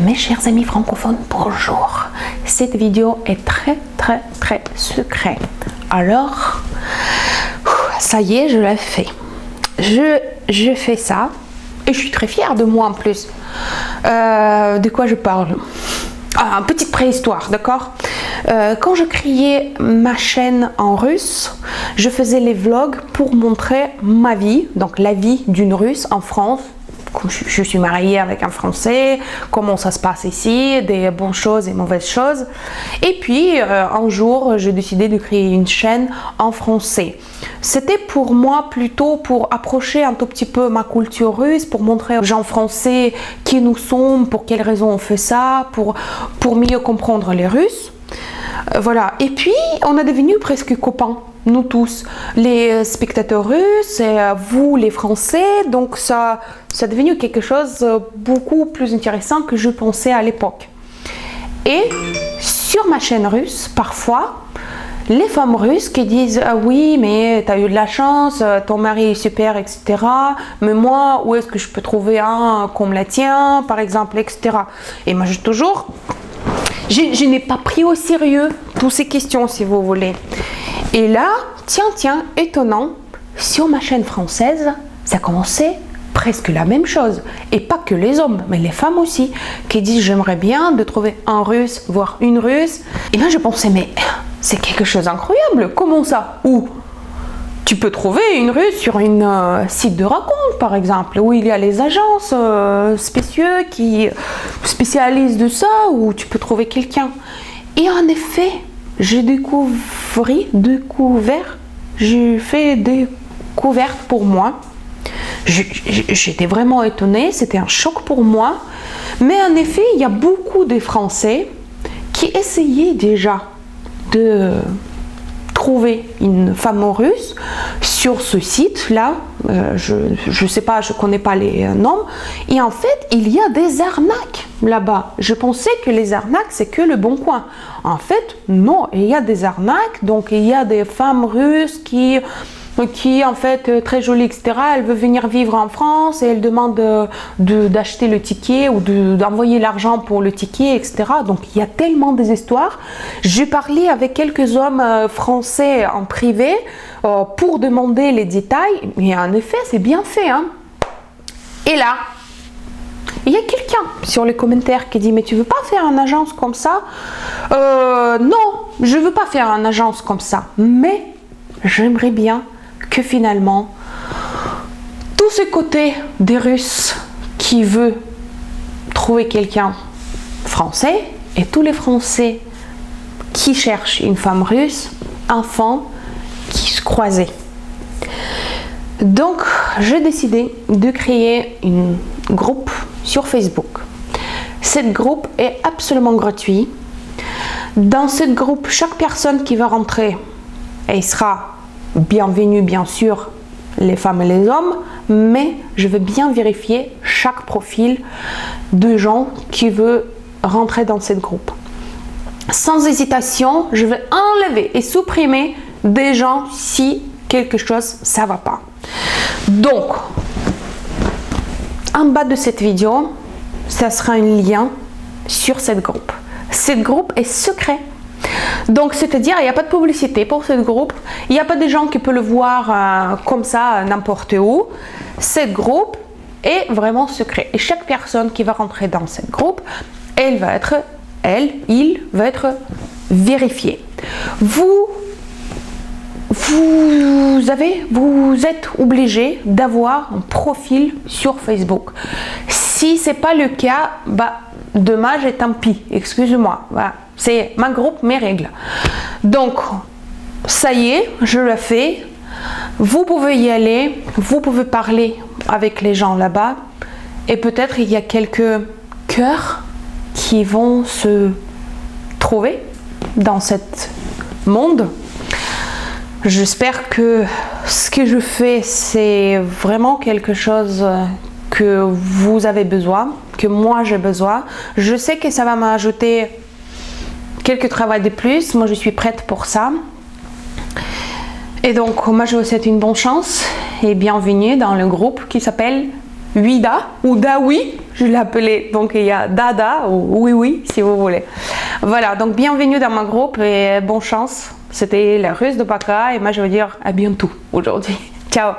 Mes chers amis francophones, bonjour. Cette vidéo est très secrète. Alors, ça y est, je l'ai fait. Je fais ça et je suis très fière de moi en plus. De quoi je parle? Petite préhistoire, d'accord? Quand je créais ma chaîne en russe, je faisais les vlogs pour montrer ma vie, donc la vie d'une Russe en France. Je suis mariée avec un Français, comment ça se passe ici, des bonnes choses et mauvaises choses. Et puis, un jour, j'ai décidé de créer une chaîne en français. C'était pour moi plutôt pour approcher un tout petit peu ma culture russe, pour montrer aux gens français qui nous sommes, pour quelles raisons on fait ça, pour mieux comprendre les Russes. Voilà. Et puis, on est devenus presque copains. Nous tous, les spectateurs russes et vous les Français, donc ça est devenu quelque chose de beaucoup plus intéressant que je pensais à l'époque. Et sur ma chaîne russe, parfois, les femmes russes qui disent « Ah oui, mais tu as eu de la chance, ton mari est super, etc. Mais moi, où est-ce que je peux trouver un comme la tienne, par exemple, etc. » Et moi, je n'ai pas pris au sérieux toutes ces questions, si vous voulez. Et là, tiens, étonnant, sur ma chaîne française, ça commençait presque la même chose. Et pas que les hommes, mais les femmes aussi, qui disent j'aimerais bien de trouver un Russe, voire une Russe. Et là, je pensais, mais c'est quelque chose d'incroyable, comment ça? Où tu peux trouver une Russe sur un site de rencontre, par exemple, où il y a les agences spéciaux qui spécialisent de ça, où tu peux trouver quelqu'un. Et en effet, j'ai fait des découvertes pour moi. J'étais vraiment étonnée, c'était un choc pour moi. Mais en effet, il y a beaucoup de Français qui essayaient déjà de trouver une femme russe sur ce site-là. Je sais pas, je connais pas les noms. Et en fait, il y a des arnaques là-bas. Je pensais que les arnaques, c'est que le Bon Coin. En fait, non, il y a des arnaques. Donc, il y a des femmes russes qui en fait très jolies, etc. Elle veut venir vivre en France et elle demande d'acheter le ticket ou d'envoyer l'argent pour le ticket, etc. Donc il y a tellement des histoires. J'ai parlé avec quelques hommes français en privé pour demander les détails, mais en effet c'est bien fait, hein. Et là, il y a quelqu'un sur les commentaires qui dit mais tu veux pas faire une agence comme ça? Non, je veux pas faire une agence comme ça, mais j'aimerais bien que finalement, tout ce côté des Russes qui veut trouver quelqu'un français et tous les Français qui cherchent une femme russe, enfants qui se croisaient. Donc, j'ai décidé de créer un groupe sur Facebook. Ce groupe est absolument gratuit. Dans ce groupe, chaque personne qui va rentrer, elle sera bienvenue bien sûr, les femmes et les hommes, mais je veux bien vérifier chaque profil de gens qui veulent rentrer dans ce groupe. Sans hésitation, je vais enlever et supprimer des gens si quelque chose ça va pas. Donc, en bas de cette vidéo, ça sera un lien sur ce groupe. Ce groupe est secret. Donc, c'est-à-dire, il n'y a pas de publicité pour ce groupe. Il n'y a pas de gens qui peuvent le voir comme ça, n'importe où. Ce groupe est vraiment secret. Et chaque personne qui va rentrer dans ce groupe, il va être vérifié. Vous êtes obligé d'avoir un profil sur Facebook. Si ce n'est pas le cas, dommage et tant pis, excusez-moi. Voilà. C'est ma groupe, mes règles. Donc, ça y est, je le fais. Vous pouvez y aller, vous pouvez parler avec les gens là-bas. Et peut-être il y a quelques cœurs qui vont se trouver dans ce monde. J'espère que ce que je fais, c'est vraiment quelque chose que vous avez besoin, que moi j'ai besoin. Je sais que ça va m'ajouter quelques travail de plus. Moi, je suis prête pour ça. Et donc, moi, je vous souhaite une bonne chance et bienvenue dans le groupe qui s'appelle Wida ou Dawi, je l'appelais. Donc il y a Dada ou Oui Oui si vous voulez. Voilà, donc bienvenue dans mon groupe et bonne chance. C'était la Russe de Baka et moi je veux dire à bientôt aujourd'hui. Ciao!